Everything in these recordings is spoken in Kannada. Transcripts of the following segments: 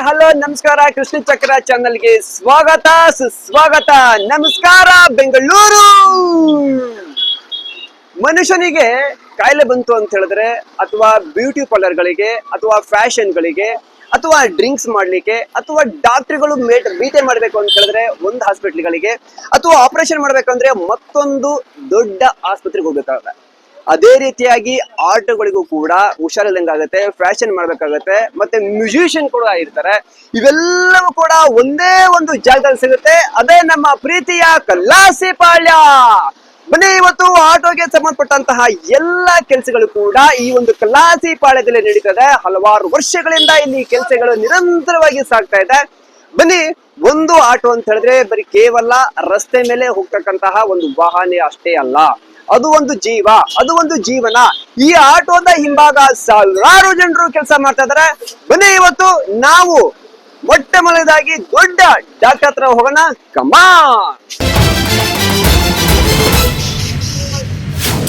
ಹಲೋ ನಮಸ್ಕಾರ. ಕೃಷ್ಣ ಚಕ್ರ ಚಾನಲ್ಗೆ ಸ್ವಾಗತ ಸುಸ್ವಾಗತ. ನಮಸ್ಕಾರ ಬೆಂಗಳೂರು. ಮನುಷ್ಯನಿಗೆ ಕಾಯಿಲೆ ಬಂತು ಅಂತ ಹೇಳಿದ್ರೆ, ಅಥವಾ ಬ್ಯೂಟಿ ಪಾರ್ಲರ್ಗಳಿಗೆ, ಅಥವಾ ಫ್ಯಾಷನ್ಗಳಿಗೆ, ಅಥವಾ ಡ್ರಿಂಕ್ಸ್ ಮಾಡ್ಲಿಕ್ಕೆ, ಅಥವಾ ಡಾಕ್ಟರ್ಗಳು ಭೇಟಿ ಮಾಡ್ಬೇಕು ಅಂತ ಹೇಳಿದ್ರೆ ಒಂದು ಹಾಸ್ಪಿಟ್ಲ್ಗಳಿಗೆ, ಅಥವಾ ಆಪರೇಷನ್ ಮಾಡ್ಬೇಕಂದ್ರೆ ಮತ್ತೊಂದು ದೊಡ್ಡ ಆಸ್ಪತ್ರೆಗೆ ಹೋಗ್ಬೇಕಾಗುತ್ತೆ. ಅದೇ ರೀತಿಯಾಗಿ ಆಟೋಗಳಿಗೂ ಕೂಡ ಹುಷಾರಿಲ್ಲಂಗಾಗತ್ತೆ, ಫ್ಯಾಷನ್ ಮಾಡ್ಬೇಕಾಗತ್ತೆ, ಮತ್ತೆ ಮ್ಯೂಸಿಷಿಯನ್ ಕೂಡ ಇರ್ತಾರೆ. ಇವೆಲ್ಲವೂ ಕೂಡ ಒಂದೇ ಒಂದು ಜಾಗದಲ್ಲಿ ಸಿಗುತ್ತೆ. ಅದೇ ನಮ್ಮ ಪ್ರೀತಿಯ ಕಲಾಸಿಪಾಳ್ಯ. ಬನ್ನಿ, ಇವತ್ತು ಆಟೋಗೆ ಸಂಬಂಧಪಟ್ಟಂತಹ ಎಲ್ಲ ಕೆಲಸಗಳು ಕೂಡ ಈ ಒಂದು ಕಲಾಸಿಪಾಳ್ಯದಲ್ಲಿ ನಡೀತದೆ. ಹಲವಾರು ವರ್ಷಗಳಿಂದ ಇಲ್ಲಿ ಕೆಲಸಗಳು ನಿರಂತರವಾಗಿ ಸಾಗ್ತಾ ಇದೆ. ಬನ್ನಿ, ಒಂದು ಆಟೋ ಅಂತ ಹೇಳಿದ್ರೆ ಬರೀ ಕೇವಲ ರಸ್ತೆ ಮೇಲೆ ಹೋಗ್ತಕ್ಕಂತಹ ಒಂದು ವಾಹನ ಅಷ್ಟೇ ಅಲ್ಲ, ಅದು ಒಂದು ಜೀವ, ಅದು ಒಂದು ಜೀವನ. ಈ ಆಟೋದ ಹಿಂಭಾಗ ಸಾವಿರಾರು ಜನರು ಕೆಲಸ ಮಾಡ್ತಾ ಇದಾರೆ. ಬನ್ನಿ, ಇವತ್ತು ನಾವು ಮೊಟ್ಟ ಮೊದಲದಾಗಿ ದೊಡ್ಡ ಡಾಕ್ಟರ್ ಹತ್ರ ಹೋಗೋಣ. ಕಮಾ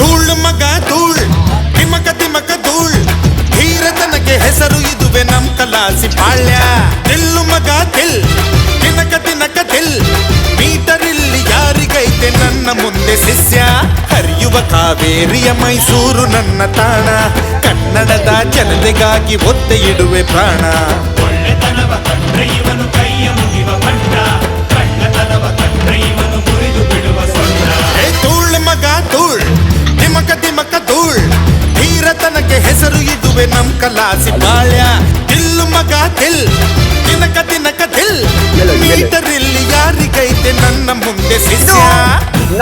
ಧೂಳ್ ಮಗ ಧೂಳ್, ತಿಮಕ ತಿಮಕ ಧೂಳ್, ಧೀರತನಕ್ಕೆ ಹೆಸರು ಇದುವೆ ನಮ್ ಕಲಾಸಿಪಾಳ್ಯ. ತಿಲ್ಲು ಮಗ ತಿಲ್, ತಿನಕ ತಿನಕ ತಿಲ್, ಮೀಟರ್ ಇಲ್ಲಿ ಯಾರಿಗೈತೆ ನನ್ನ ಮುಂದೆ ಶಿಷ್ಯ. ಹರಿಯುವ ಕಾವೇರಿಯ ಮೈಸೂರು ನನ್ನ ತಾಣ, ಕನ್ನಡದ ಜನತೆಗಾಗಿ ಒತ್ತೆ ಇಡುವೆ ಪ್ರಾಣ. ಒಳ್ಳೆತನವ ಕಂಡ್ರೆ ಇವನು ಕೈಯ ಮುಗಿವ ಬಂಡ, ಕಳ್ಳತನವ ಕಂಡ್ರೆ ಇವನು ಮುರಿದು ಬಿಡುವ ಸೊಂಡ. ಏ ಧೂಳ್ ಮಗ ಧೂಳ್, ತಿಮಕ ತಿಮಕ ಧೂಳ್, ಧೀರತನಕ್ಕೆ ಹೆಸರು ಇದುವೆ ನಮ್ ಕಲಾಸಿಪಾಳ್ಯ. ತಿಲ್ಲು ಮಗ ತಿಲ್, ತಿನಕ ತಿನಕ ತಿಲ್, ಮೀಟರ್ ಇಲ್ಲಿ ಯಾರಿಗೈತೆ ನನ್ನ ಮುಂದೆ ಶಿಷ್ಯ.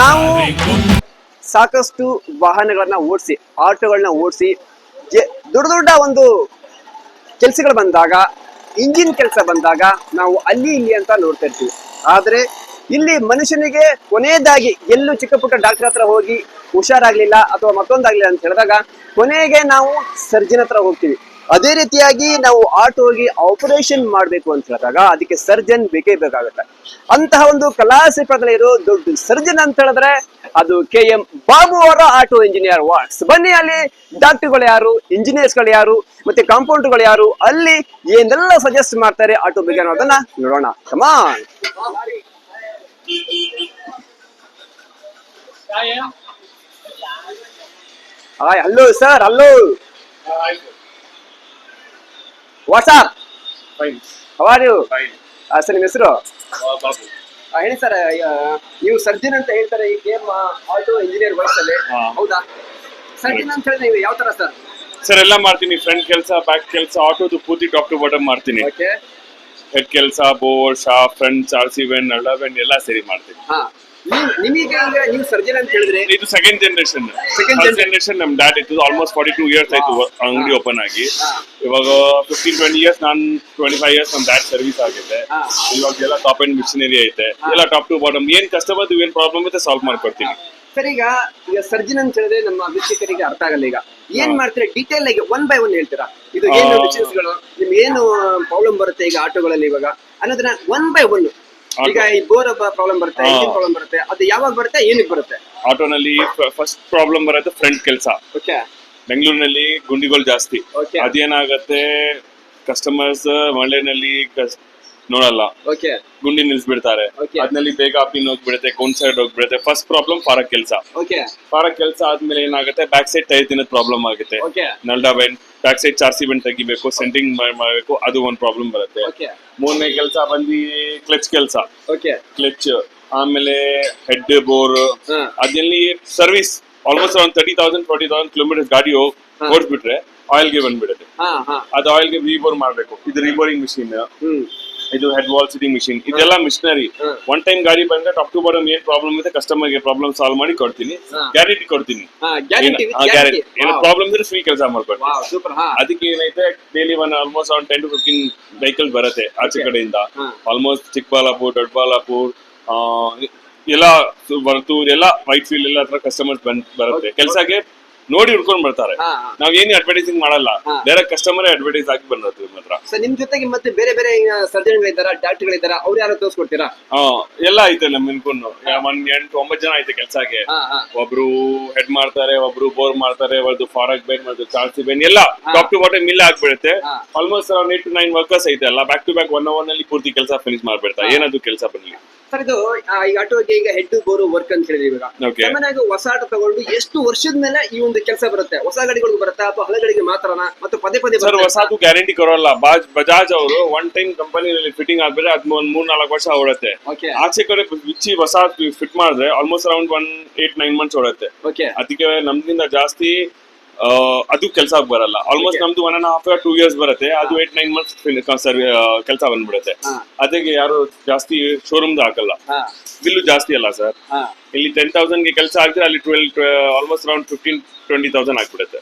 ನಾವು ಸಾಕಷ್ಟು ವಾಹನಗಳನ್ನ ಓಡಿಸಿ, ಆಟೋಗಳನ್ನ ಓಡಿಸಿ, ದೊಡ್ಡ ದೊಡ್ಡ ಒಂದು ಕೆಲಸಗಳು ಬಂದಾಗ, ಇಂಜಿನ್ ಕೆಲಸ ಬಂದಾಗ ನಾವು ಅಲ್ಲಿ ಇಲ್ಲಿ ಅಂತ ನೋಡ್ತಾ ಇರ್ತೀವಿ. ಆದ್ರೆ ಇಲ್ಲಿ ಮನುಷ್ಯನಿಗೆ ಕೊನೆಯದಾಗಿ ಎಲ್ಲೂ ಚಿಕ್ಕ ಪುಟ್ಟ ಡಾಕ್ಟರ್ ಹತ್ರ ಹೋಗಿ ಹುಷಾರಾಗ್ಲಿಲ್ಲ ಅಥವಾ ಮತ್ತೊಂದಾಗ್ಲಿಲ್ಲ ಅಂತ ಹೇಳಿದಾಗ ಕೊನೆಗೆ ನಾವು ಸರ್ಜನ್ ಹತ್ರ ಹೋಗ್ತೀವಿ. ಅದೇ ರೀತಿಯಾಗಿ ನಾವು ಆಟೋಗೆ ಆಪರೇಷನ್ ಮಾಡ್ಬೇಕು ಅಂತ ಹೇಳಿದಾಗ ಅದಕ್ಕೆ ಸರ್ಜನ್ ಬೇಕೇ ಬೇಕಾಗುತ್ತೆ. ಅಂತಹ ಒಂದು ಕಲಾಸಿಪಾಳ್ಯದಲ್ಲಿ ಇರೋ ದೊಡ್ಡ ಸರ್ಜನ್ ಅಂತ ಹೇಳಿದ್ರೆ ಅದು KM ಬಾಬು ಅವರ ಆಟೋ ಇಂಜಿನಿಯರ್ ವರ್ಕ್ಸ್. ಬನ್ನಿ, ಅಲ್ಲಿ ಡಾಕ್ಟರ್ಗಳು ಯಾರು, ಇಂಜಿನಿಯರ್ಸ್ ಗಳು ಯಾರು, ಮತ್ತೆ ಕಾಂಪೌಂಡರ್ಗಳು ಯಾರು, ಅಲ್ಲಿ ಏನೆಲ್ಲ ಸಜೆಸ್ಟ್ ಮಾಡ್ತಾರೆ ಆಟೋ ಬಗ್ಗೆ ಅನ್ನೋದನ್ನ ನೋಡೋಣ. Come on. Hi, hello sir. Hello, what's up. How are you? Sir, ನಿಮ್ಮ ಹೆಸರು? ಹೇಳಿ ಸರ್. ನೀವು ಸರ್ಜನ್ ಅಂತ ಹೇಳ್ತಾರೆ ಈ KM ಆಟೋ ಇಂಜಿನಿಯರ್ ವರ್ಕ್ಸ್ ಅಲ್ಲಿ, ಹೌದಾ? ಸರ್ಜನ್ ಅಂತ ಹೇಳಿದ್ರೆ ನೀವು ಯಾವ ತರ ಸರ್? ಸರ್ ಎಲ್ಲ ಮಾಡ್ತೀನಿ, ಫ್ರಂಟ್ ಕೆಲಸ, ಬ್ಯಾಕ್ ಕೆಲಸ, ಆಟೋದು ಪೂರ್ತಿ ಟಾಪ್ ಟು ಬಾಟಮ್ ಮಾಡ್ತೀನಿ. ಓಕೆ. ಹೆಡ್ ಕೆಲಸ, ಬೋರ್ಡ್, ಶಾಫ್ಟ್, ಫ್ರಂಟ್, RC ವೆನ್, ಅಳವೆನ್ ಎಲ್ಲ ಸೇರಿ ಮಾಡ್ತೀನಿ. ಹಾ, ನಿಮಗೆ ಈಗ ನೀವು ಸರ್ಜನ್ ಅಂತ ಹೇಳಿದ್ರೆ ಇದು ಸೆಕೆಂಡ್ ಜನರೇಷನ್. ಫಸ್ಟ್ ಜನರೇಷನ್ ನಮ್ ಡ್ಯಾಡ್ ಇತ್ತು. ಆಲ್ಮೋಸ್ಟ್ 42 ಇಯರ್ಸ್ ಆಯ್ತು ಅಂಗಡಿ ಓಪನ್ ಆಗಿ. ಇವಾಗ 15-20 ಇಯರ್ಸ್, ನಾನು 25 ಇಯರ್ಸ್ ನಮ್ ಡ್ಯಾಡ್ ಸರ್ವಿಸ್ ಆಗಿದೆ. ಇವಾಗ ಎಲ್ಲ ಟಾಪ್ ಅಂಡ್ ಮಿಷನರಿ ಐತೆ, ಎಲ್ಲ ಟಾಪ್ ಟು ಬಾಟಮ್. ಏನ್ ಕಸ್ಟಮರ್ ಏನ್ ಪ್ರಾಬ್ಲಮ್ ಐತೆ ಸಾಲ್ವ್ ಮಾಡ್ಕೊಡ್ತೀನಿ. ಸರ್, ಈಗ ಸರ್ಜನ್ ಅಂತ ಹೇಳಿದ್ರೆ ನಮ್ಮ ವೀಕ್ಷಕರಿಗೆ ಅರ್ಥ ಆಗಲ್ಲ. ಈಗ ಏನ್ ಮಾಡ್ತೀರಾ ಡೀಟೇಲ್ ಆಗಿ ಒನ್ ಬೈ ಒನ್ ಹೇಳ್ತೀರಾ? ಇದು ಏನು ಮಿಷನ್ಸ್ಗಳು, ನಿಮ್ಗೆ ಏನು ಪ್ರಾಬ್ಲಮ್ ಬರುತ್ತೆ ಈಗ ಆಟೋಗಳಲ್ಲಿ ಇವಾಗ ಅನ್ನೋದನ್ನ ಒನ್ ಬೈ ಒನ್. ಈಗ ಈ ಬೋರ್ ಪ್ರಾಬ್ಲಮ್ ಬರುತ್ತೆ, ಇಂಜಿನ್ ಪ್ರಾಬ್ಲಮ್ ಬರುತ್ತೆ, ಅದು ಯಾವಾಗ ಬರುತ್ತೆ, ಏನಕ್ಕೆ ಬರುತ್ತೆ? ಆಟೋನಲ್ಲಿ ಫಸ್ಟ್ ಪ್ರಾಬ್ಲಮ್ ಬರುತ್ತೆ ಫ್ರಂಟ್ ಕೆಲಸ. ಓಕೆ. ಬೆಂಗಳೂರಿನಲ್ಲಿ ಗುಂಡಿಗಳು ಜಾಸ್ತಿ. ಅದೇನಾಗತ್ತೆ, ಕಸ್ಟಮರ್ಸ್ ಮಳೆನಲ್ಲಿ ನೋಡಲ್ಲ, ಓಕೆ, ಗುಂಡಿ ನಿಲ್ಸ್ಬಿಡ್ತಾರೆ. ಅದ್ನಲ್ಲಿ ಬೇಗ ಪಿನ್ ಹೋಗ್ಬಿಡುತ್ತೆ, ಕೌನ್ ಸೈಡ್ ಹೋಗ್ಬಿಡುತ್ತೆ. ಫಸ್ಟ್ ಪ್ರಾಬ್ಲಮ್ ಫಾರಕ್ ಕೆಲಸ. ಫಾರಕ್ ಕೆಲಸ ಆದ್ಮೇಲೆ ಏನಾಗುತ್ತೆ, ಬ್ಯಾಕ್ ಸೈಡ್ ಟೈರ್ ತಿನ್ನೋದು ಪ್ರಾಬ್ಲಮ್ ಆಗುತ್ತೆ. ನಲ್ಡಾ ಬೆಂಡ್, ಬ್ಯಾಕ್ ಸೈಡ್ ಚಾರ್ಸಿ ಬೆಂಡ್ ತೆಗಿಬೇಕು, ಸೆಂಟಿಂಗ್ ಮಾಡಬೇಕು, ಅದು ಒಂದು ಪ್ರಾಬ್ಲಮ್ ಬರುತ್ತೆ. ಮೂರನೇ ಕೆಲಸ ಬಂದು ಕ್ಲಚ್ ಕೆಲಸ. ಕ್ಲಚ್ ಆಮೇಲೆ ಹೆಡ್ ಬೋರ್, ಅದ್ರಲ್ಲಿ ಸರ್ವಿಸ್ ಆಲ್ಮೋಸ್ಟ್ ಅರೌಂಡ್ 30,000-40,000 ಕಿಲೋಮೀಟರ್ ಗಾಡಿ ಓಡಿಸ್ಬಿಟ್ರೆ ಆಯಿಲ್ಗೆ ಬಂದ್ಬಿಡುತ್ತೆ. ಅದು ಆಯಿಲ್ಗೆ ರೀಬೋರ್ ಮಾಡ್ಬೇಕು. ಇದು ರೀಬೋರಿಂಗ್ ಮಿಷಿನ್, ಇದು ಹೆಡ್ ವಾಲ್ ಸಿಟಿಂಗ್ ಮಿಷಿನ್, ಇದೆಲ್ಲ ಮಿಷನರಿ. ಒನ್ ಟೈಮ್ ಗಾಡಿ ಬಂದ್ರೆ ಟಾಪ್ ಟು ಬಾಟಮ್ ಏನ್ ಪ್ರಾಬ್ಲಮ್ ಇದೆ ಕಸ್ಟಮರ್ಗೆ ಪ್ರಾಬ್ಲಮ್ ಸಾಲ್ವ್ ಮಾಡಿ ಕೊಡ್ತೀನಿ, ಗ್ಯಾರಂಟಿ ಕೊಡ್ತೀನಿ. ಗ್ಯಾರಂಟಿ ಏನೋ ಪ್ರಾಬ್ಲಮ್ ಇದ್ರೆ ಫ್ರೀ ಕೆಲಸ ಮಾಡ್ಕೊಡ್ತೀನಿ. ಅದಕ್ಕೆ ಏನೈತೆ, ಡೈಲಿ ಆಲ್ಮೋಸ್ಟ್ 10 to 15 ವೆಹಿಕಲ್ ಬರುತ್ತೆ ಆಚೆ ಕಡೆಯಿಂದ. ಆಲ್ಮೋಸ್ಟ್ ಚಿಕ್ಕಬಳ್ಳಾಪುರ್, ದೊಡ್ಡಬಳ್ಳಾಪುರ್, ಎಲ್ಲ ಬರ್ತೂರ್, ಎಲ್ಲ ವೈಟ್ ಫೀಲ್ಡ್ ಎಲ್ಲ ಹತ್ರ ಕಸ್ಟಮರ್ಸ್ ಬರುತ್ತೆ. ಕೆಲಸಕ್ಕೆ ನೋಡಿ ಹುಡ್ಕೊಂಡ್ ಬರ್ತಾರೆ. ಹಾ. ನಾವ್ ಏನು ಅಡ್ವರ್ಟೈಸಿಂಗ್ ಮಾಡಲ್ಲ, ಹಾ. ಡೈರೆಕ್ಟ್ ಕಸ್ಟಮರ್ ಅಡ್ವರ್ಟೈಸ್ ಆಗಿ ಬಂದಿರುತ್ತೆ ಮಾತ್ರ. ಸರ್ ನಿಮ್ ಜೊತೆಗೆ ಮತ್ತೆ ಬೇರೆ ಬೇರೆ ಸರ್ಜನ್ಗಳಿದ್ದಾರ, ಡಾಕ್ಟರ್ಗಳಿದ್ದಾರ, ಅವ್ರು ಯಾರು ತೋರಿಸ್ಕೊಡ್ತೀರಾ? ಎಲ್ಲ ಐತೆ ನಮ್ ಇನ್ಕೊಂಡು 8-9 ಜನ ಐತೆ ಕೆಲ್ಸಕ್ಕೆ. ಒಬ್ರು ಹೆಡ್ ಮಾಡ್ತಾರೆ, ಒಬ್ರು ಬೋರ್ ಮಾಡ್ತಾರೆ, ಒಬ್ರು ಫಾರಕ್ ಬೇನ್ ಮತ್ತು ಚಾರ್ಸಿ ಬೇನ್ ಎಲ್ಲ ಟಾಪ್ ಟು ಬಾಟಮ್ ಮಿಲ್ ಆಗ್ಬಿಡುತ್ತೆ. ಆಲ್ಮೋಸ್ಟ್ 8 to 9 ವರ್ಕರ್ಸ್ ಐತೆ ಎಲ್ಲ ಬ್ಯಾಕ್ ಟು ಬ್ಯಾಕ್ 1 hour ನಲ್ಲಿ ಪೂರ್ತಿ ಕೆಲಸ ಫಿನಿಶ್ ಮಾಡ್ಬಿಡ್ತಾರೆ. ಏನದು ಕೆಲಸ ಬನ್ನಿ ಸರ್. ಇದು ಈ ಆಟೋಗೆ ಈಗ ಹೆಡ್ ಬೋರು ವರ್ಕ್ ಅಂತ ಹೇಳಿದ್ವಿ. ಇವಾಗ Okay. ಸಾಮಾನ್ಯವಾಗಿ ಹೊಸ ಆಟೋ ತಗೊಂಡು ಎಷ್ಟು ವರ್ಷದ ಮೇಲೆ ಈ ಒಂದು ಕೆಲಸ ಬರುತ್ತೆ? ಹೊಸ ಗಾಡಿಗಳಿಗೆ ಬರುತ್ತಾ ಅಥವಾ ಹಳೆಗಳಿಗೆ ಮಾತ್ರನಾ? ಮತ್ತು ಪದೇ ಪದೇ ಸರ್ ಹೊಸದು ಗ್ಯಾರಂಟಿ ಕೊಡೋಲ್ಲ. ಬಜಾಜ್ ಅವರು ಒನ್ ಟೈಮ್ ಕಂಪನಿನಲ್ಲಿ ಫಿಟ್ಟಿಂಗ್ ಆಗ್ಬಿಟ್ರೆ ಅದ್ 3-4 ವರ್ಷ ಓಡುತ್ತೆ. ಆಚೆ ಕಡೆ ಬಿಚ್ಚಿ ಹೊಸ ಫಿಟ್ ಮಾಡಿದ್ರೆ ಆಲ್ಮೋಸ್ಟ್ ಅರೌಂಡ್ 8-9 months ಓಡುತ್ತೆ. ಅದಕ್ಕೆ ನಮ್ದಿಂದ ಜಾಸ್ತಿ ಅದು ಕೆಲಸ ಬರಲ್ಲ. ಆಲ್ಮೋಸ್ಟ್ ನಮ್ದು 1.5 or 2 years ಬರುತ್ತೆ. ಅದು 8-9 months ಕೆಲಸ ಬಂದ್ಬಿಡುತ್ತೆ. ಅದಕ್ಕೆ ಯಾರು ಜಾಸ್ತಿ ಶೋರೂಮ್ ಹಾಕಲ್ಲ. ಬಿಲ್ಲು ಜಾಸ್ತಿ ಅಲ್ಲ ಸರ್. ಇಲ್ಲಿ 10,000 ಗೆ ಕೆಲಸ ಆಗಿದ್ರೆ ಅಲ್ಲಿ 12 ಆಲ್ಮೋಸ್ಟ್ ಅರೌಂಡ್ 15-20,000 ಆಗ್ಬಿಡುತ್ತೆ.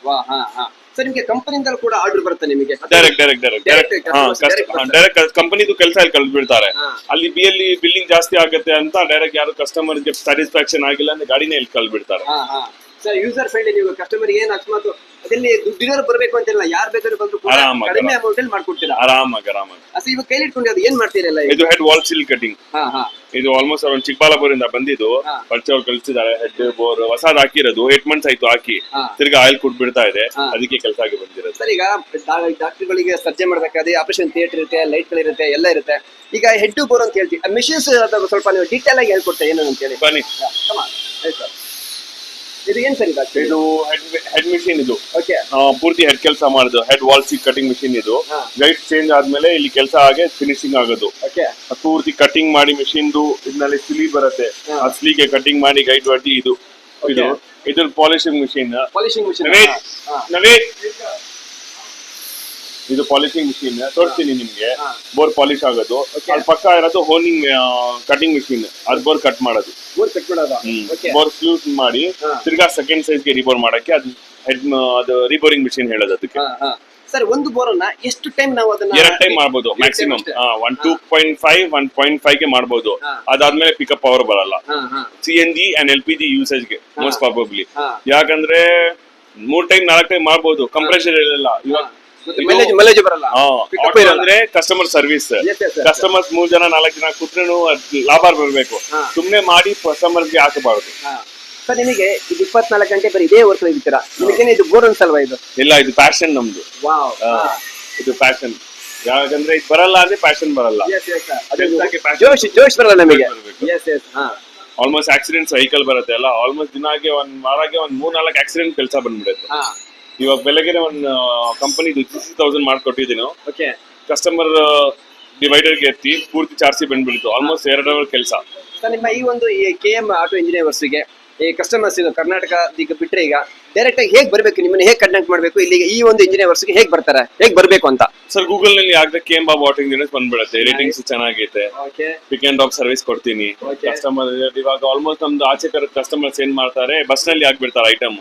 ಸರ್ ನಿಮಗೆ ಕಂಪನಿಯಿಂದ ಕೂಡ ಆರ್ಡರ್ ಬರುತ್ತೆ ನಿಮಗೆ? ಡೈರೆಕ್ಟ್ ಕಂಪನಿದು ಕೆಲಸ ಇಲ್ಲಿ ಕಳ್ದು ಬಿಡ್ತಾರೆ. ಅಲ್ಲಿ ಬಿಲ್ಲಿಂಗ್ ಜಾಸ್ತಿ ಆಗುತ್ತೆ ಅಂತ ಡೈರೆಕ್ಟ್ ಯಾರು ಕಸ್ಟಮರ್ ಗೆ ಸ್ಯಾಟಿಸ್ಫ್ಯಾಕ್ಷನ್ ಆಗಿಲ್ಲ ಅಂದ್ರೆ ಗಾಡಿನೇ ಇಲ್ಲಿ ಕಳ್ದು ಬಿಡ್ತಾರೆ. ಸರ್ ಯೂಸರ್ ಫ್ರೆಂಡ್ಲಿ, ನೀವು ಕಸ್ಟಮರ್ ಏನ್ ಅಕಸ್ಮಾತ್ ಅದಲ್ಲಿ ದುಡ್ಡಿನವ್ರು ಬರ್ಬೇಕು ಅಂತಿಲ್ಲ, ಯಾರು ಬೇಕಾದ್ರೂ ಬಂದ್ರು ಕೂಡ ಕಡಿಮೆ ಅಮೌಂಟ್ ಅಲ್ಲಿ ಮಾಡ್ಕೊಡ್ತೀರಾ? ಆರಾಮಾಗಿ. ಅಸಲು ಇವಾಗ ಕೈಲಿ ಇಟ್ಕೊಂಡು ಏನ್ ಮಾಡ್ತೀರಲ್ಲ? ಇದು ಹೆಡ್ ವಾಲ್ ಸೀಲ್ ಕಟಿಂಗ್. ಇದು ಆಲ್ಮೋಸ್ಟ್ ಅವ್ರು ಚಿಕ್ಕಬಳ್ಳಾಪುರದಿಂದ ಬಂದಿದ್ದು, ಪರಿಚಯ ಅವ್ರು ಕಳಿಸಿದ್ದಾರೆ. ಹೆಡ್ ಬೋರ್ ಹೊಸದ್ ಹಾಕಿರೋದು 8 months ಆಯ್ತು ಹಾಕಿ, ತಿರ್ಗಾ ಆಯಿಲ್ ಬಿಡ್ತಾ ಇದೆ. ಅದಕ್ಕೆ ಕೆಲಸ ಆಗಿ ಬಂದಿರೋದು. ಸರ್ ಈಗ ಡಾಕ್ಟರ್ಗಳಿಗೆ ಸರ್ಜರಿ ಮಾಡ್ಬೇಕಾದ್ರೆ ಆಪರೇಷನ್ ಥಿಯೇಟರ್ ಇರುತ್ತೆ, ಲೈಟ್ ಗಳಿರುತ್ತೆ, ಎಲ್ಲ ಇರುತ್ತೆ. ಈಗ ಹೆಡ್ ಬೋರ್ ಅಂತ ಹೇಳ್ತೀವಿ, ಮಿಷನ್ಸ್ ಸ್ವಲ್ಪ ನೀವು ಡೀಟೇಲ್ ಆಗಿ ಹೇಳ್ಕೊಡ್ತೇವೆ ಏನು ಅಂತ ಹೇಳಿ. ಬನ್ನಿ. ಇದು ಏನ್ ಸರ್? ಇದು ಹೆಡ್ ಮಿಷಿನ್. ಇದು ಪೂರ್ತಿ ಹೆಡ್ ಕೆಲಸ ಮಾಡುದು. Head wall seat cutting machine. ಇದು ಗೈಡ್ ಚೇಂಜ್ ಆದ್ಮೇಲೆ ಇಲ್ಲಿ ಕೆಲಸ ಆಗಿ ಫಿನಿಶಿಂಗ್ ಆಗೋದು. ಪೂರ್ತಿ ಕಟಿಂಗ್ ಮಾಡಿ ಮಿಷಿನ್ದು ಇದರಲ್ಲಿ ಸ್ಲೀವ್ ಬರುತ್ತೆ, ಆ ಸ್ಲೀವ್ಗೆ ಕಟಿಂಗ್ ಮಾಡಿ ಗೈಡ್ ಮಾಡಿ ಇದು ಇದು ಪಾಲಿಶಿಂಗ್ ಮಿಷಿನ್. ಇದು ಪಾಲಿಶಿಂಗ್ ಮಿಷಿನ್ ತೋರಿಸ್ತೀನಿ ನಿಮ್ಗೆ. ಬೋರ್ ಪಾಲಿಶ್ ಆಗೋದು. ಅಲ್ಲಿ ಪಕ್ಕ ಇರೋದು ಹೋನಿಂಗ್ ಕಟಿಂಗ್ ಮಿಷಿನ್. ಅದು ಬೋರ್ ಕಟ್ ಮಾಡೋದು. ಬೋರ್ ಸ್ಲೂಸ್ ಮಾಡಿ ತಿರ್ಗಾ ಸೆಕೆಂಡ್ ಸೈಜ್ ಗೆ ರಿಬೋರ್ ಮಾಡಕ್ಕೆ ಅದು ರಿಬೋರಿಂಗ್ ಮಿಷಿನ್ ಹೇಳೋದು. ಅದಕ್ಕೆ ಸರ್ ಒಂದು ಬೋರನ್ನ ಎಷ್ಟು ಟೈಮ್ ನಾವು ಅದನ್ನ 2 ಟೈಮ್ ಮಾಡಬಹುದು ಮ್ಯಾಕ್ಸಿಮಮ್. 2.5 ಗೆ ಮಾಡಬಹುದು. ಅದಾದ್ಮೇಲೆ ಪಿಕಪ್ ಪವರ್ ಬರಲ್ಲ. CNG ಅಂಡ್ LPG ಯೂಸೇಜ್ ಗೆ ಮೋಸ್ಟ್ ಪ್ರಾಬಬ್ಲಿ. ಯಾಕಂದ್ರೆ 3 ಟೈಮ್ 4 ಟೈಮ್ ಮಾಡಬಹುದು. ಕಂಪ್ರೆಷರ್ ಇರಲ್ಲ. ಇವಾಗ ಮೈಲೇಜ್ ಬರಲ್ಲ. ಅಂದ್ರೆ ಕಸ್ಟಮರ್ ಸರ್ವಿಸ್. ಕಸ್ಟಮರ್ಸ್ 3 ಜನ 4 ಜನ ಕೂತ್ರೂ ಲಾಭ ಬರ್ಬೇಕು. ಸುಮ್ನೆ ಮಾಡಿ ಕಸ್ಟಮರ್ ಗೆ ಹಾಕಬಾರದು. ಸರ್ ನಿಮಗೆ ಇದು 24 ಗಂಟೆ ಬರೀ ಇದೇ ವರ್ಕ್ ಹೋಗ್ತೀರಾ? ನಿಮಗೇನೆ ಇದು ಬೋರ್ ಅನ್ಸಲ್ವಾ? ಇದು ಇಲ್ಲ, ಇದು ಪ್ಯಾಷನ್ ನಮ್ದು. ಇದು ಪ್ಯಾಷನ್. ಯಾಕಂದ್ರೆ ಇದು ಬರಲ್ಲ ಅಂದ್ರೆ ಪ್ಯಾಷನ್ ಬರಲ್ಲ. ಜೋಶ್ ಬರಲ್ಲ ನಮಗೆ. ಆಲ್ಮೋಸ್ಟ್ ಆಕ್ಸಿಡೆಂಟ್ಸ್ ವೆಹಿಕಲ್ ಬರುತ್ತೆ ಅಲ್ಲ. ಆಲ್ಮೋಸ್ಟ್ ದಿನಾಗೆ ಒಂದ್ ವಾರಾಗೆ 3-4 ಆಕ್ಸಿಡೆಂಟ್ ಕೆಲಸ ಬಂದ್ಬಿಡುತ್ತೆ. ಇವಾಗ ಬೆಳಗ್ಗೆ ಒಂದು ಕಂಪನಿದು 60,000 ಮಾಡ್ಕೊಟ್ಟಿದ್ದೀನಿ. ಕಸ್ಟಮರ್ ಡಿವೈಡರ್ಗೆ ಎತ್ತಿ ಪೂರ್ತಿ ಚಾರ್ಸಿ ಬಂದ್ಬಿಡ್ತು. ಆಲ್ಮೋಸ್ಟ್ 2 hour ಕೆಲಸ. ನಿಮ್ಮ ಈ ಒಂದು KM ಆಟೋ ಇಂಜಿನಿಯರ್ಸ್ಗೆ ಈ ಕಸ್ಟಮರ್ಸ್ ಈಗ ಕರ್ನಾಟಕ ಈಗ ಬಿಟ್ರೆ ಈಗ ಡೈರೆಕ್ಟ್ ಆಗಿ ಹೇಗೆ ಬರ್ಬೇಕು? ನಿಮ್ಮನ್ನ ಹೇಗೆ ಕಾಂಟ್ಯಾಕ್ಟ್ ಮಾಡ್ಬೇಕು? ಇಲ್ಲಿಗೆ ಈ ಒಂದು ಇಂಜಿನಿಯರ್ಸ್ಗೆ ಹೇಗೆ ಬರ್ತಾರೆ, ಹೇಗೆ ಬರ್ಬೇಕು ಅಂತ? ಸರ್ ಗೂಗಲ್ ನಲ್ಲಿ ಆಗದೆ KM ಬಾಬು ಆಟೋ ಇಂಜಿನಿಯರ್ಸ್ ಬಂದ್ಬಿಡುತ್ತೆ. ರೇಟಿಂಗ್ಸ್ ಚೆನ್ನಾಗೈತೆ. ಪಿಕ್ ಅಂಡ್ ಡ್ರಾಪ್ ಸರ್ವಿಸ್ ಕೊಡ್ತೀನಿ. ಕಸ್ಟಮರ್ ಇವಾಗ ಆಲ್ಮೋಸ್ಟ್ ನಮ್ದು ಆಚೆ ಕಡೆ ಕಸ್ಟಮರ್ಸ್ ಏನ್ ಮಾಡ್ತಾರೆ, ಬಸ್ ನಲ್ಲಿ ಹಾಕ್ಬಿಡ್ತಾರೆ ಐಟಮ್.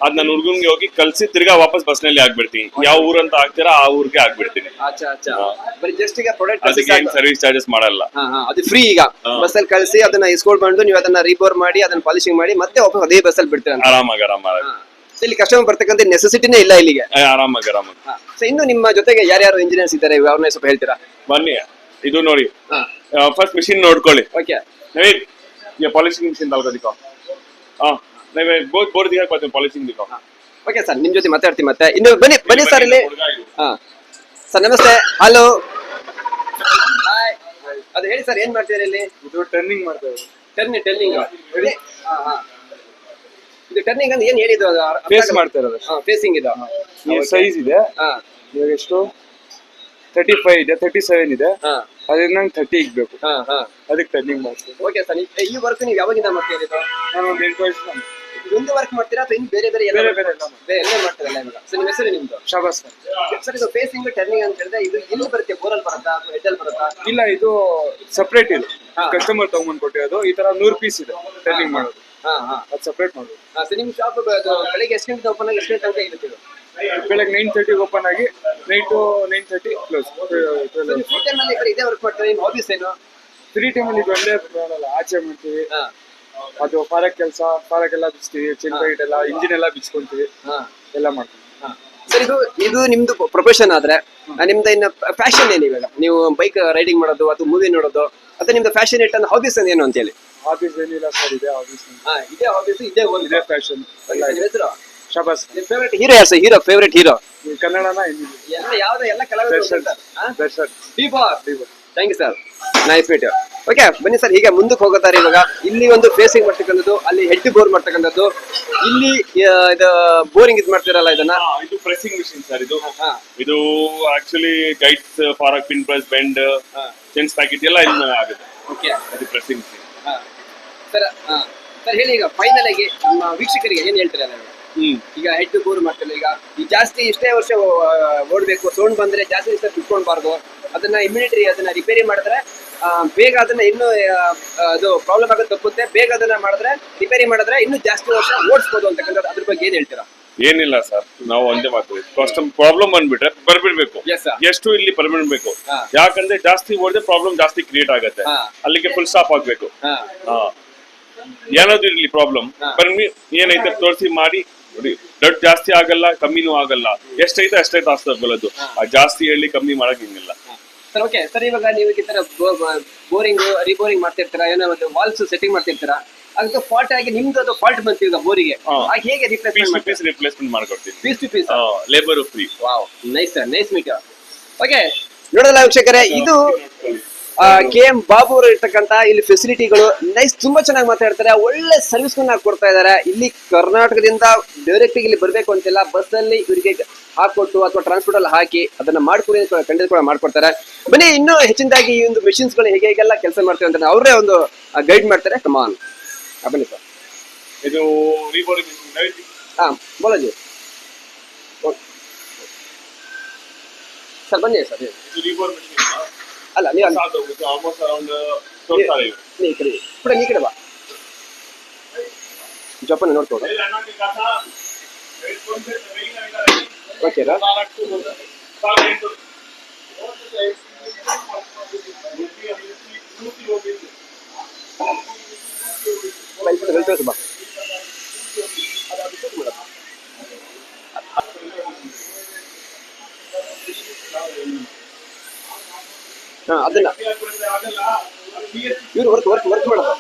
ಅದ್ ನಾನು ಹುಡುಗನ್ಗೆ ಹೋಗಿ ಕಲ್ಸಿ ತಿರ್ಗಾ ವಾಪಸ್ ಬಸ್ ನಲ್ಲಿ ಹಾಕ್ಬಿಡ್ತೀನಿ. ಯಾವ ಊರಂತ ಹಾಕ್ತೀರಾ ಆ ಊರಿಗೆ ಹಾಕ್ಬಿಡ್ತೀನಿ. ಅದಕ್ಕೆ ಸರ್ವಿಸ್ ಚಾರ್ಜಸ್ ಮಾಡಲ್ಲ. ಅದು ಫ್ರೀ. ಈಗ ಬಸ್ ಅಲ್ಲಿ ಕಳಿಸಿ ಅದನ್ನ ಇಸ್ಕೊಂಡ್ ಬಂದು ನೀವು ಅದನ್ನ ರಿಬೋರ್ ಮಾಡಿ ಅದನ್ನ ಪಾಲಿಶಿಂಗ್ ಮಾಡಿ ಮತ್ತೆ ವಾಪಸ್ ಅದೇ ಬಸ್ ಅಲ್ಲಿ ಬಿಡ್ತೀರಾ? ಆರಾಮಾಗಿ. ಇಲ್ಲಿ ಕಸ್ಟಮರ್ ಬರ್ತಕ್ಕಂಥ ನೆಸೆಸಿಟಿನೇ ಇಲ್ಲ ಇಲ್ಲಿಗೆ. ಆರಾಮಾಗಿ. ಸೊ ಇನ್ನು ನಿಮ್ಮ ಜೊತೆಗೆ ಯಾರ್ಯಾರು ಇಂಜಿನಿಯರ್ಸ್ ಇದ್ದಾರೆ ಅವ್ರನ್ನ ಸ್ವಲ್ಪ ಹೇಳ್ತೀರಾ? ಬನ್ನಿ. ಇದು ನೋಡಿ, ಫಸ್ಟ್ ಮಿಷಿನ್ ನೋಡ್ಕೊಳ್ಳಿ. ये पॉलिशिंग मशीन डाल कर दिखाओ. हाँ नहीं मैं बहुत बोर दिखा पाते हैं पॉलिशिंग दिखाओ. ಓಕೆ ಸರ್, ನಿಮ್ ಜೊತೆ ಮಾತಾಡ್ತೀನಿ ಮತ್ತೆ. ಇನ್ನು ಬನ್ನಿ ಸರ್ ಇಲ್ಲಿ. ಸರ್ ನಮಸ್ತೆ. ಹಲೋ. ಹಾಯ್. ಅದು ಹೇಳಿ ಸರ್, ಏನ್ ಮಾಡ್ತೀರಾ ಇಲ್ಲಿ? ಇದು ಟರ್ನಿಂಗ್ ಮಾಡ್ತಾ ಇರೋದು. ಟರ್ನಿಂಗ್ ಇದು ಟರ್ನಿಂಗ್ ಅಂದ್ರೆ ಏನ್ ಹೇಳಿದ್ದು? ಫೇಸ್ ಮಾಡ್ತಾ ಇರೋದು. ಫೇಸಿಂಗ್ ಇದು ಸೈಜ್ ಇದೆ. ಇವಾಗ ಎಷ್ಟು 35 ಇದೆ, 37 ಇದೆ. ಅದನ್ನ 30 ಇಗ್ಬೇಕು. ಅದಕ್ಕೆ ಟರ್ನಿಂಗ್ ಮಾಡ್ತೀವಿ. ಓಕೆ ಸರ್, ಈ ವರ್ಕ್ ನೀವು ಯಾವಾಗಿಂದ ಮಾಡ್ತೀರಾ? ನಾನು ಒಂದು 8 ವರ್ಷ. ಒಂದು ವರ್ಕ್ ಮಾಡ್ತೀರಾ ಅಥವಾ ಇನ್ನು ಬೇರೆ ಬೇರೆ ಎಲ್ಲ ಮಾಡ್ತೀರಲ್ಲ ಇವಾಗ? ಸರ್ ನಿಮ್ಮ ಹೆಸರು ನಿಮ್ದು? ಶಾಬಾಸ್ ಸರ್. ಇದು ಫೇಸಿಂಗ್ ಟರ್ನಿಂಗ್ ಅಂತ ಹೇಳಿದ್ರೆ ಇದು ಎಲ್ಲಿ ಬರುತ್ತೆ? ಬೋರಲ್ಲಿ ಬರುತ್ತಾ ಅಥವಾ ಹೆಡ್ ಅಲ್ಲಿ ಬರುತ್ತಾ? ಇಲ್ಲ, ಇದು ಸಪರೇಟ್. ಇದು ಕಸ್ಟಮರ್ ತಗೊಂಡ್ ಕೊಟ್ಟಿರೋದು. ಈ ತರ 100 ಪೀಸ್ ಇದೆ ಟರ್ನಿಂಗ್ ಮಾಡೋದು. ಅದು ಸಪರೇಟ್ ಮಾಡೋದು. ಸರ್ ನಿಮ್ಮ ಶಾಪ್ ಬೆಳಿಗ್ಗೆ ಎಷ್ಟು ಗಂಟೆ ಓಪನ್ ಆಗಿ ಎಷ್ಟು ಗಂಟೆ ತನಕ ಇರುತ್ತೆ? ಬೆಳಗ್ಗೆ 9:30 ಓಪನ್ ಆಗಿ ನೈಟ್ 9:30 ಕ್ಲೋಸ್. ಫ್ರೀ ಟೈಮ್ ಅಲ್ಲಿ ಇದೇ ವರ್ಕ್ ಮಾಡ್ತಾರೆ. ನಿಮ್ಮ ಹಾಬೀಸ್ ಏನು? ಫ್ರೀ ಟೈಮ್ ಅಲ್ಲಿ ಇದು ಒಳ್ಳೆ ಆಚೆ ಮಾಡ್ತೀವಿ. ಅದು ಫಾರಕ್ ಫಾರಕ್ಕೆಲ್ಲ ಬಿಚ್ತೀವಿ, ಚಿಲ್ ಪೈಟ್ ಎಲ್ಲ ಇಂಜಿನ್ ಎಲ್ಲ ಬಿಚ್ಕೊಂತೀವಿ, ಎಲ್ಲ ಮಾಡ್ತೀವಿ. ಸರ್ ಇದು ನಿಮ್ದು ಪ್ರೊಫೆಷನ್ ಆದ್ರೆ ನಿಮ್ದು ಇನ್ನು ಫ್ಯಾಷನ್ ಏನು ಇವಾಗ? ನೀವು ಬೈಕ್ ರೈಡಿಂಗ್ ಮಾಡೋದು ಅಥವಾ ಮೂವಿ ನೋಡೋದು ಅಥವಾ ನಿಮ್ದು ಫ್ಯಾಷನ್ ಇಟ್ ಹಾಬೀಸ್ ಏನು ಅಂತ ಹೇಳಿ? ಆಫೀಸ್ ಏನಿಲ್ಲ ಸರ್, ಇದೆ ಆಫೀಸ್, ಇದೇ ಹಾಬೀಸ್, ಇದೇ ಇದೇ ಫ್ಯಾಷನ್ ಎಲ್ಲ ಇದೆ. ಹೆಸರು ಶಬಾಸ್. ನಿಮ್ಮ ಫೇವರೇಟ್ ಹೀರೋ ಯಾರು ಸರ್? ಫೇವರೇಟ್ ಹೀರೋ ಈ ಕನ್ನಡನ ಹಿಂದಿ? ಎಲ್ಲ ಕಲಾವಿದರು Darshan. Darshan. Thank you sir, nice meet. Okay ಬನ್ನಿ ಸರ್, ಹೀಗೆ ಮುಂದಕ್ಕೆ ಹೋಗುತ್ತಾರೆ. ಇವಾಗ ಇಲ್ಲಿ ಒಂದು ಫೇಸಿಂಗ್ ಮಾಡ್ತಕ್ಕಂಥದ್ದು, ಅಲ್ಲಿ ಹೆಡ್ ಬೋರ್ ಮಾಡ್ತಕ್ಕಂಥದ್ದು, ಇಲ್ಲಿ ಇದು ಬೋರಿಂಗ್ ಇದು ಮಾಡ್ತಿರಲ್ಲ ಇದನ್ನ. ಇದು ಪ್ರೆಸಿಂಗ್ ಮಿಷಿನ್ ಸರ್. ಇದು actually guides, fork, pin press, bend, chains packet ಎಲ್ಲ ಇಲ್ಲಿ ಆಗುತ್ತೆ. ಓಕೆ ಇದು ಪ್ರೆಸಿಂಗ್ ಮಿಷಿನ್. ಸರ್ ಸರ್ ಹೇಳಿ, ಈಗ ಫೈನಲ್ ಆಗಿ ನಮ್ಮ ವೀಕ್ಷಕರಿಗೆ ಏನ್ ಹೇಳ್ತೀರಲ್ಲ ಈಗ ಹೆಡ್ ಬೋರ್ ಮಾಡ್ತಾರೆ. ಈಗ ಜಾಸ್ತಿ ಇಷ್ಟೇ ವರ್ಷ ಓಡಬೇಕು, ಸೌಂಡ್ ಬಂದ್ರೆ ಜಾಸ್ತಿ ದಿವಸ ಕುತ್ಕೊಳ್ಬಾರ್ದು, ಅದನ್ನ ಇಮಿಡಿಯೇಟ್ಲಿ ಅದನ್ನ ರಿಪೇರಿ ಮಾಡಿದ್ರೆ ಬೇಗ ಅದನ್ನ ಇನ್ನೂ ಅದು ಪ್ರಾಬ್ಲಮ್ ಆಗೋದು ತಪ್ಪುತ್ತೆ. ಬೇಗ ಅದನ್ನ ಮಾಡಿದ್ರೆ ರಿಪೇರಿ ಮಾಡಿದ್ರೆ ಇನ್ನೂ ಜಾಸ್ತಿ ವರ್ಷ ಓಡಿಸ್ಬೋದು ಅಂತಕ್ಕಂಥದ್ದು, ಅದ್ರ ಬಗ್ಗೆ ಏನ್ ಹೇಳ್ತೀರಾ? ಏನಿಲ್ಲ ಸರ್, ನಾವು ಒಂದೇ ಮಾತು, ಕಸ್ಟಮ್ ಪ್ರಾಬ್ಲಮ್ ಬಂದ್ಬಿಟ್ರೆ ಬರ್ಬಿಡ್ಬೇಕು. Yes, sir. ಎಷ್ಟು ಇಲ್ಲಿ ಪರ್ಮನೆಂಟ್ ಬೇಕು, ಯಾಕಂದ್ರೆ ಜಾಸ್ತಿ ಓಡಿದ್ರೆ ಪ್ರಾಬ್ಲಮ್ ಜಾಸ್ತಿ ಕ್ರಿಯೇಟ್ ಆಗುತ್ತೆ. ಅಲ್ಲಿಗೆ ಫುಲ್ ಸ್ಟಾಪ್ ಆಗ್ಬೇಕು. ಏನಾದ್ರು ಇರ್ಲಿ ಪ್ರಾಬ್ಲಮ್, ಬರ್ಮಿ ಏನೈತೆ ತೋರಿಸಿ ಮಾಡಿ ನೋಡಿ. ದೊಡ್ಡ ಜಾಸ್ತಿ ಆಗಲ್ಲ, ಕಮ್ಮಿನೂ ಆಗಲ್ಲ, ಎಷ್ಟೈತೆ ಅಷ್ಟೈತೆ ಆಗ್ತದೆ. ಜಾಸ್ತಿ ಹೇಳಿ ಕಮ್ಮಿ ಮಾಡಕ್ ಹಿಂಗಿಲ್ಲ ಸರ್. ಓಕೆ ಸರ್, ಇವಾಗ ನೀವು ಈ ತರ ಬೋರಿಂಗ್ ರಿಬೋರಿಂಗ್ ಮಾಡ್ತಿರ್ತೀರಾ, ಏನೋ ಒಂದು ವಾಲ್ಸ್ ಸೆಟ್ಟಿಂಗ್ ಮಾಡ್ತಿರ್ತೀರಾ, ಅದಕ್ಕೆ ಫಾಲ್ಟ್ ಆಗಿ ನಿಮ್ದು ಅದು ಫಾಲ್ಟ್ ಬಂತು ಈಗ ಬೋರಿಗೆ, ಹೇಗೆ ರಿಪ್ಲೇಸ್ಮೆಂಟ್ ಮಾಡ್ಕೊಡ್ತೀನಿ, piece to piece, labour free. Wow, nice sir, nice meet. Okay ನೋಡೋದಲ್ಲ ವೀಕ್ಷಕರೇ, ಇದು KM ಬಾಬು ಅವರು ಇರ್ತಕ್ಕಂತ ಇಲ್ಲಿ ಫೆಸಿಲಿಟಿಗಳು ನೈಸ್, ತುಂಬಾ ಚೆನ್ನಾಗಿ ಮಾತಾಡ್ತಾರೆ, ಒಳ್ಳೆ ಸರ್ವಿಸ್ ಕೊಡ್ತಾ ಇದ್ದಾರೆ. ಇಲ್ಲಿ ಕರ್ನಾಟಕದಿಂದ ಡೈರೆಕ್ಟ್ ಇಲ್ಲಿ ಬರ್ಬೇಕು ಅಂತಿಲ್ಲ, ಬಸ್ ಅಲ್ಲಿ ಇವರಿಗೆ ಹಾಕೊಟ್ಟು ಅಥವಾ ಟ್ರಾನ್ಸ್ಪೋರ್ಟ್ ಅಲ್ಲಿ ಹಾಕಿ ಅದನ್ನ ಮಾಡ್ಕೊಡಿ ಅಂತ ಖಂಡಿತ ಕೂಡ ಮಾಡ್ಕೊಡ್ತಾರೆ. ಬನ್ನಿ, ಇನ್ನೂ ಹೆಚ್ಚಿನದಾಗಿ ಈ ಒಂದು ಮೆಷಿನ್ಸ್ ಗಳು ಹೇಗೆಲ್ಲ ಕೆಲಸ ಮಾಡ್ತೇವೆ ಅಂತ ಅವರೇ ಒಂದು ಗೈಡ್ ಮಾಡ್ತಾರೆ. ಕಮಾನ್ ಬನ್ನಿ ಸರ್. ಇದು ರಿಬೋರಿಂಗ್ ಮಿಷಿನ್. ಹಾ ಬೋಲಾಜಿ ಸರ್, ಬನ್ನಿ ಸರ್. ಇದು ರಿಬೋರ್ ಮಿಷಿನ್ ಅಲ್ಲ ನೀವು ಆಲ್ಮೋಸ್ಟ್ ಅರೌಂಡ್ ತೋರ್ತಾರೆ. ನೀ ಕಡೆ ಬಾ, ಜೋಪಾನ ನೋಡ್ಕೊಳ್ಳ. ಓಕೆ ಬಾ. ಅದನ್ನ ಇವ್ರು ವರ್ಕ್ ಮಾಡೋದು.